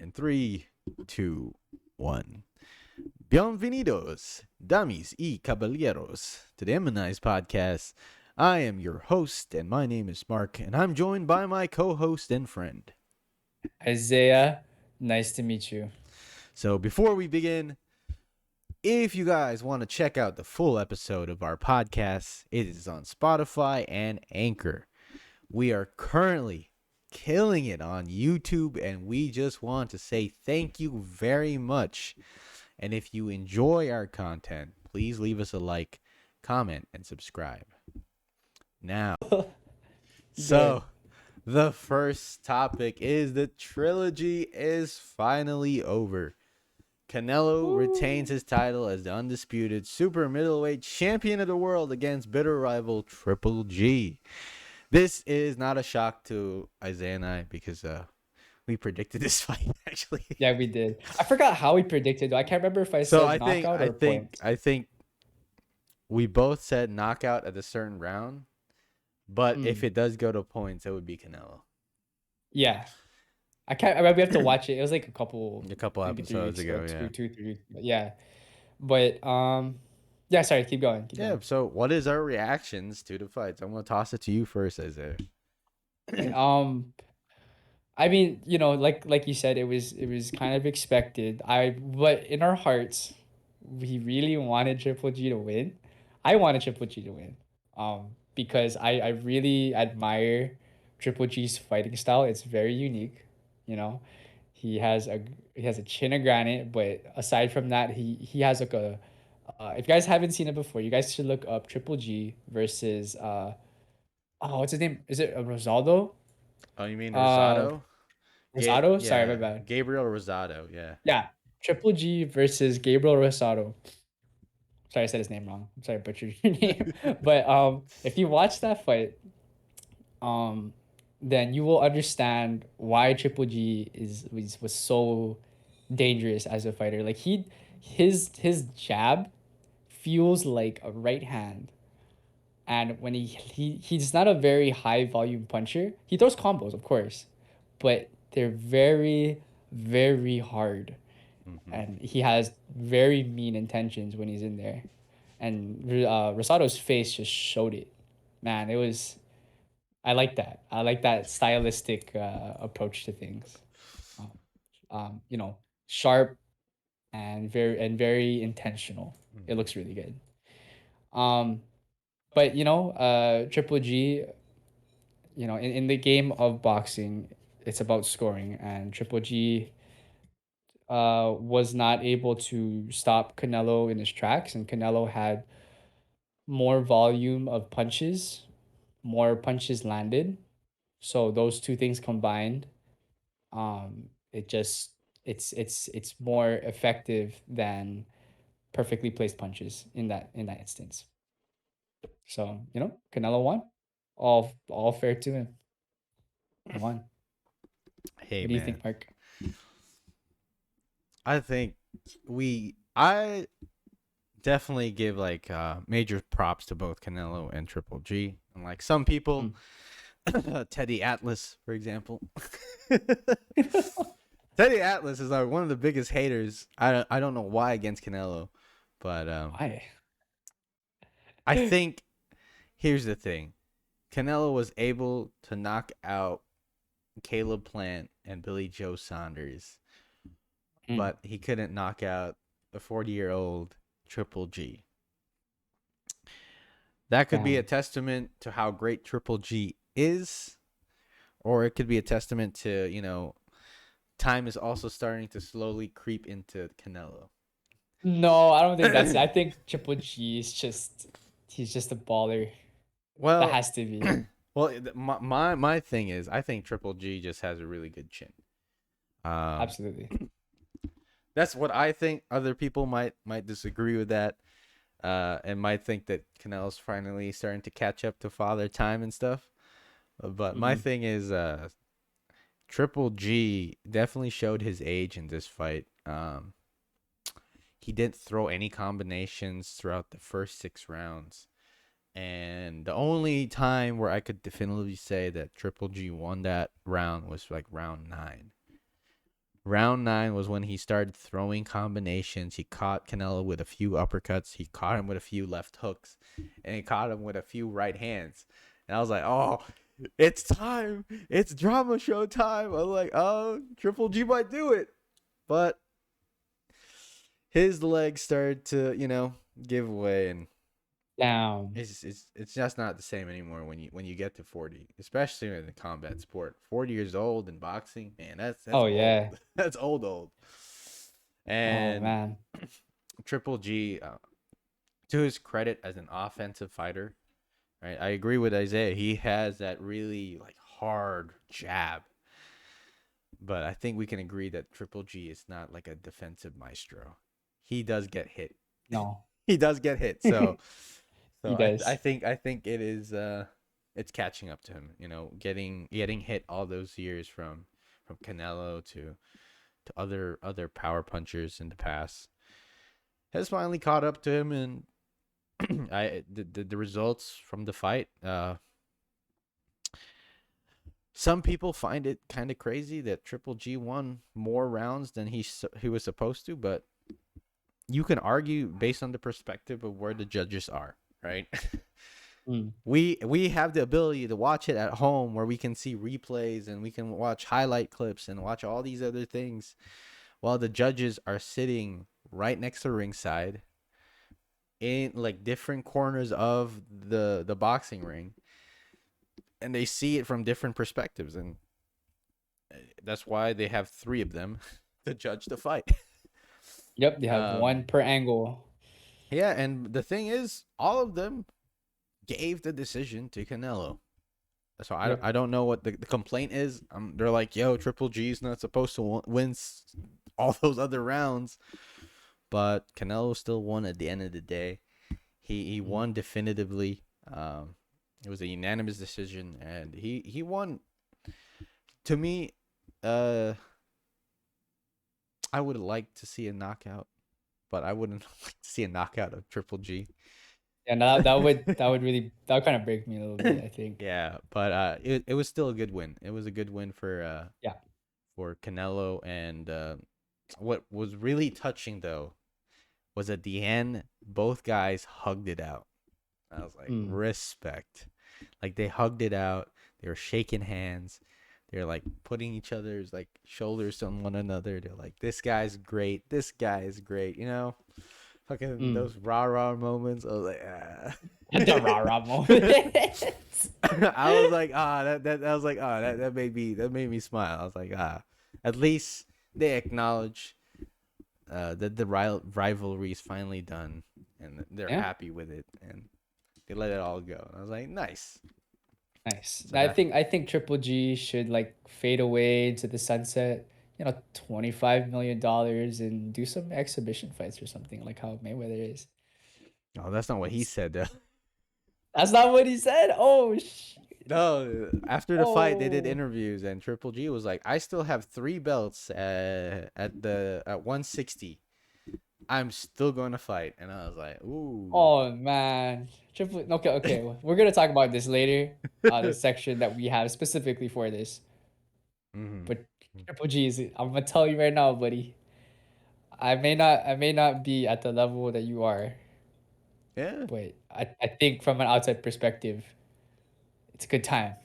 In three, two, one. Bienvenidos, damis y caballeros, to the Immunize podcast. I am your host, and my name is Mark, and I'm joined by my co-host and friend. Isaiah, nice to meet you. So before we begin, if you guys want to check out the full episode of our podcast, it is on Spotify and Anchor. We are currently killing it on YouTube, and we just want to say thank you very much. And if you enjoy our content, please leave us a like, comment, and subscribe. Now, Good. the first topic is the trilogy is finally over. Canelo retains his title as the undisputed super middleweight champion of the world against bitter rival Triple G. This is not a shock to Isaiah and I because we predicted this fight actually. Yeah, we did. I forgot how we predicted. I can't remember if I So said I think knockout I or think points. I think we both said knockout at a certain round, but if Mm, it does go to points, it would be Canelo. yeah, I can't. I mean, we have to watch it. It was like a couple, A couple maybe three episodes weeks ago, ago, yeah. 3 weeks. But yeah, but yeah. Sorry, keep going. Keep Yeah, going. so what is our reactions to the fights? I'm gonna toss it to you first, Isaiah. Um, I mean, like you said, it was kind of expected. But in our hearts, we really wanted Triple G to win. I wanted Triple G to win. Because I really admire Triple G's fighting style. It's very unique. You know, he has a he has a chin of granite. But aside from that, he has like a. If you guys haven't seen it before, you guys should look up Triple G versus what's his name? Is it Rosaldo? Oh, you mean Uh, Rosado? Rosado? Sorry, my Yeah, bad. Gabriel Rosado. Yeah. Yeah, Triple G versus Gabriel Rosado. Sorry, I said his name wrong. I'm sorry, I butchered your name. But if you watch that fight, um, then you will understand why Triple G was so dangerous as a fighter. Like his jab feels like a right hand, and when he's not a very high volume puncher. He throws combos, of course, but they're very hard, Mm-hmm. and he has very mean intentions when he's in there. And Rosado's face just showed it. Man, it was. I like that. I like that stylistic approach to things. Um, you know, sharp and very intentional. It Mm-hmm. looks really good. Um, but Triple G. In the game of boxing, it's about scoring, and Triple G was not able to stop Canelo in his tracks, and Canelo had more volume of punches, more punches landed. So those two things combined, it just it's more effective than perfectly placed punches in that instance. So Canelo won. All fair to him. He won. Hey What do you man, think, Mark? I think I definitely give like major props to both Canelo and Triple G. And like some people, Mm. Teddy Atlas, for example. Teddy Atlas is like one of the biggest haters. I don't know why against Canelo, but Why? I think here's the thing: Canelo was able to knock out Caleb Plant and Billy Joe Saunders, Mm. but he couldn't knock out the 40-year-old Triple G. That could be a Damn. testament to how great Triple G is, or it could be a testament to, time is also starting to slowly creep into Canelo. No, I don't think that's it. I think Triple G is just he's just a baller. That Well, has to be. well, my thing is, I think Triple G just has a really good chin. Um, Absolutely. that's what I think. Other people might disagree with that, and might think that Canelo's finally starting to catch up to Father Time and stuff. But my Mm-hmm. thing is, Triple G definitely showed his age in this fight. He didn't throw any combinations throughout the first 6 rounds. And the only time where I could definitively say that Triple G won that round was like round 9. Round 9 was when he started throwing combinations. He caught Canelo with a few uppercuts. He caught him with a few left hooks, and he caught him with a few right hands. And I was like, oh, it's time. It's drama show time. I was like, oh, Triple G might do it. But his legs started to, give way, and Down. it's just not the same anymore when you get to 40, especially in the combat sport. 40 years old in boxing, man, that's Oh yeah. old. That's old. Oh And man. Triple G, to his credit as an offensive fighter, right? I agree with Isaiah. He has that really like hard jab, but I think we can agree that Triple G is not like a defensive maestro. He does get hit. No. He does get hit. So He So I does. think it is it's catching up to him. Getting hit all those years from Canelo to other power punchers in the past has finally caught up to him, and the results from the fight. Some people find it kind of crazy that Triple G won more rounds than he was supposed to, but you can argue based on the perspective of where the judges are, right? Mm. We have the ability to watch it at home where we can see replays and we can watch highlight clips and watch all these other things while the judges are sitting right next to ringside in like different corners of the boxing ring, and they see it from different perspectives, and that's why they have three of them to judge the fight. Yep, they have um one per angle. yeah, and the thing is all of them gave the decision to Canelo. So Yep. I don't know what the complaint is. They're like, yo, Triple G's not supposed to win all those other rounds, but Canelo still won at the end of the day. He Mm. won definitively. It was a unanimous decision, and he won. To me, uh, I would like to see a knockout, but I wouldn't like to see a knockout of Triple G. Yeah, no, that would kind of break me a little bit, I think. Yeah, but it was still a good win. It was a good win Yeah. for Canelo, and what was really touching though was at the end both guys hugged it out. I was like, Mm. respect. Like they hugged it out. They were shaking hands. They're like putting each other's like shoulders on one another. They're like, this guy's great. This guy is great. Fucking Mm. those rah rah moments. I was like, ah. The rah rah moments. I was like, that made me smile. I was like, at least they acknowledge that the rivalry is finally done, and they're Yeah. happy with it, and they let it all go. And I was like, nice. Nice. So I think Triple G should like fade away into the sunset. $25 million and do some exhibition fights or something like how Mayweather is. oh, that's not what he It's, said though. that's not what he said. Oh, No, after the fight, they did oh, interviews, and Triple G was like, "I still have three belts at 160. I'm still going to fight." And I was like, "Ooh." oh man. Triple. Okay, okay. We're gonna talk about this later. The section that we have specifically for this. hmm But Triple G is. I'm gonna tell you right now, buddy. I may not be at the level that you are, Yeah. but I think from an outside perspective, it's a good time.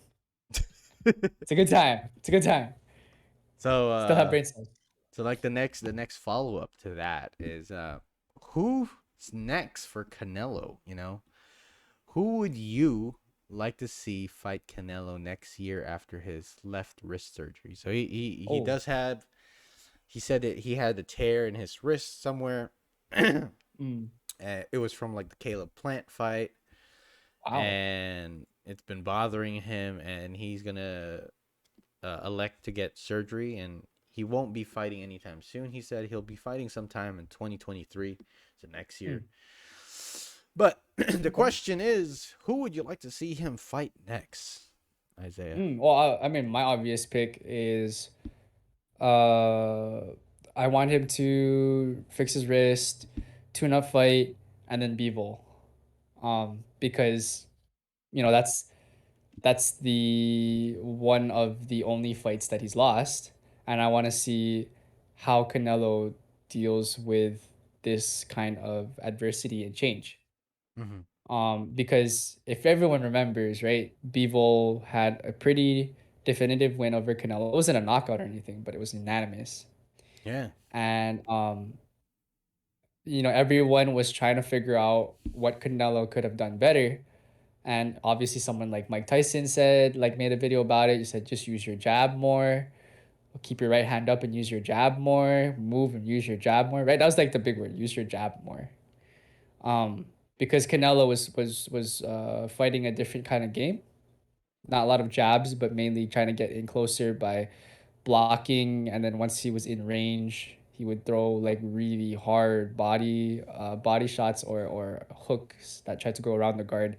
It's a good time. It's a good time. so Still have uh brain cells. so like the next follow up to that is who's next for Canelo, Who would you like to see fight Canelo next year after his left wrist surgery? So he Oh, does have he said that he had a tear in his wrist somewhere. mm, It was from like the Caleb Plant fight, wow. and it's been bothering him, and he's gonna elect to get surgery, and he won't be fighting anytime soon. He said he'll be fighting sometime in 2023, so next year. Mm, But the okay. question is, who would you like to see him fight next, Isaiah? Well, I mean, my obvious pick is uh, I want him to fix his wrist, tune up fight, and then Bevel. Because that's the one of the only fights that he's lost, and I want to see. how Canelo deals with this kind of adversity and change. Mm-hmm. Because if everyone remembers, right, Bivol had a pretty definitive win over Canelo. It wasn't a knockout or anything, but it was unanimous. Yeah. And everyone was trying to figure out what Canelo could have done better. And obviously, someone like Mike Tyson said, like, made a video about it. You said just use your jab more, keep your right hand up and use your jab more, move and use your jab more. Right, that was like the big word: use your jab more. Um, because Canelo was fighting a different kind of game, not a lot of jabs, but mainly trying to get in closer by blocking, and then once he was in range, he would throw like really hard body shots or hooks that tried to go around the guard,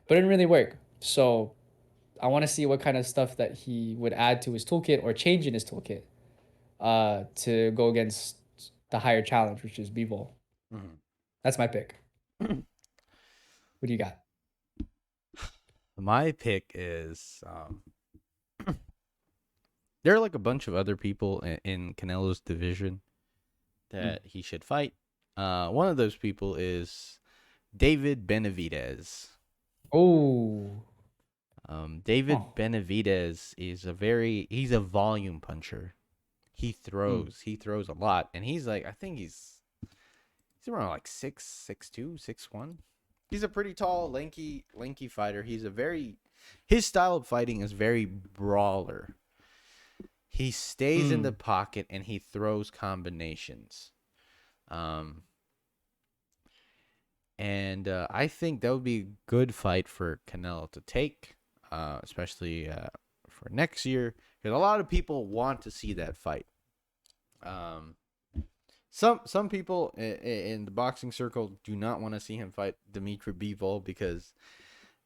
but it didn't really work. So I want to see what kind of stuff that he would add to his toolkit or change in his toolkit to go against the higher challenge, which is Bivol. That's my pick. Mm-hmm. What do you got? My pick is there are like a bunch of other people in Canelo's division Mm. that he should fight. One of those people is David Benavidez. Oh, David oh, Benavidez is he's a volume puncher. mm, He throws a lot, and he's like, I think he's around like 6'2", 6'1". He's a pretty tall, lanky fighter. His style of fighting is very brawler. He stays in the mm, pocket and he throws combinations. Um, and I think that would be a good fight for Canelo to take, especially for next year, because a lot of people want to see that fight. Um, some people in the boxing circle do not want to see him fight Dimitri Bivol because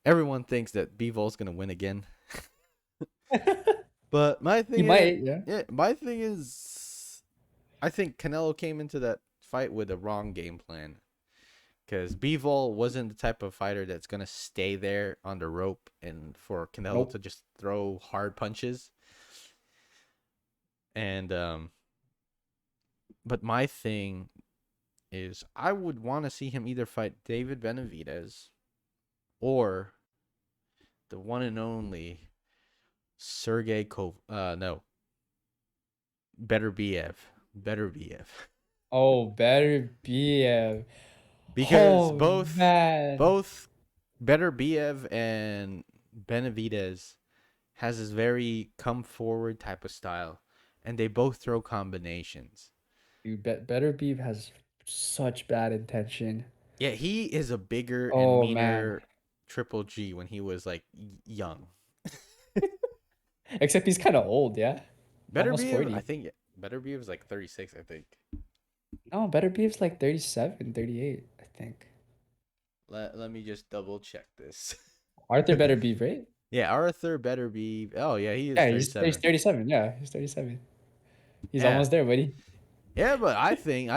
everyone thinks that Bivol's gonna win again. But he might, yeah. my thing is, I think Canelo came into that fight with a wrong game plan because Bivol wasn't the type of fighter that's gonna stay there on the rope and for Canelo to Nope. just throw hard punches. And but my thing is, I would want to see him either fight David Benavidez or the one and only Sergey Kov. No, Better BF. Oh, better be a. Because Oh man, both Better Biev and Benavidez has this very come forward type of style, and they both throw combinations. better be has such bad intention. Yeah, he is a bigger and Oh man, meaner Triple G when he was like young. except he's kind of old, yeah, Better almost Biev, I 40. think Better Biev is like 36, I think. No, better be like 37, 38, I think. Let me just double check this. Arthur better be right. Yeah, Arthur Better Biev. Oh yeah, he is Yeah, he's 37. 37. Yeah, he's 37. He's Yeah. almost there, buddy. Yeah, but I think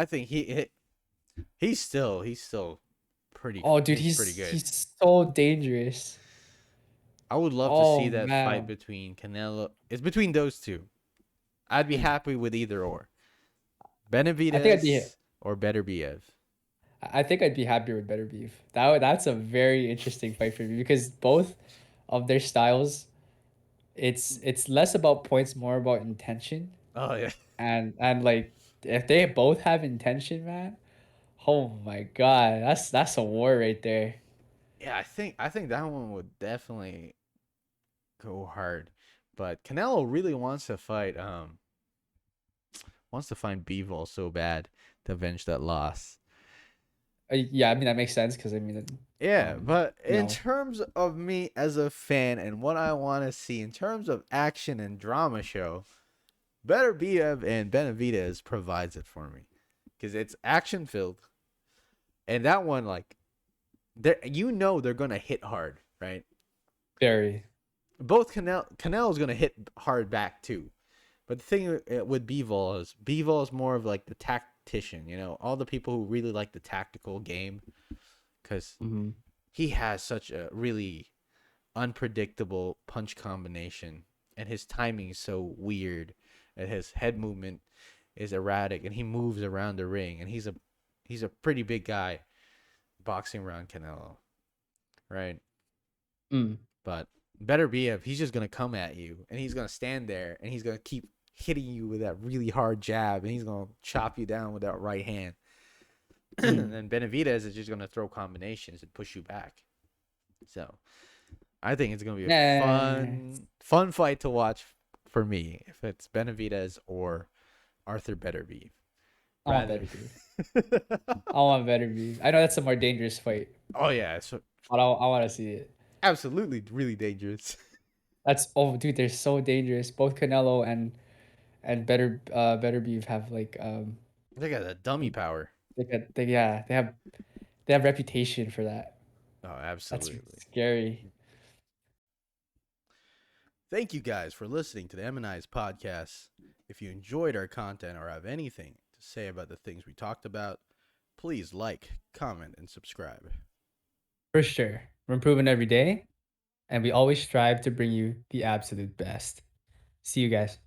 he's still Oh, dude, he's he's pretty good. he's so dangerous. I would love to see Oh that fight man. between Canelo. It's between those two. I'd be Mm. happy with either or. I think I'd be Benavidez or Beterbiev. I think I'd be happier with better beef. That's a very interesting fight for me because both of their styles, it's less about points, more about intention. Oh yeah. And like if they both have intention, man, oh my god, that's a war right there. Yeah, I think that one would definitely go hard. But Canelo really wants to find Bivol so bad to avenge that loss. Yeah, I mean that makes sense because I mean, Yeah, but you in know, terms of me as a fan and what I want to see in terms of action and drama show, Better Biev and Benavidez provides it for me because it's action filled, and that one like they're gonna hit hard, right? very. Both Canelo's gonna hit hard back too, but the thing with Bivol is more of like the tactician, all the people who really like the tactical game because Mm-hmm. he has such a really unpredictable punch combination, and his timing is so weird, and his head movement. is erratic and he moves around the ring, and he's a pretty big guy boxing around Canelo, right? Mm. But better be if he's just gonna come at you and he's gonna stand there and he's gonna keep hitting you with that really hard jab and he's gonna chop you down with that right hand. And Mm. then Benavidez is just gonna throw combinations and push you back. So I think it's gonna be a Yeah. fun fight to watch for me if it's Benavidez or Arthur Betterby. I want Rather. better beef. I want better beef. I know that's a more dangerous fight, Oh yeah, it's but I want to see it. absolutely really dangerous. That's oh dude, they're so dangerous. Both Canelo and better beef have like They got a dummy power. they have reputation for that. Oh, That's absolutely. scary. Thank you guys for listening to the M&I's podcast. If you enjoyed our content or have anything to say about the things we talked about, please like, comment, and subscribe. For sure. We're improving every day, and we always strive to bring you the absolute best. See you guys.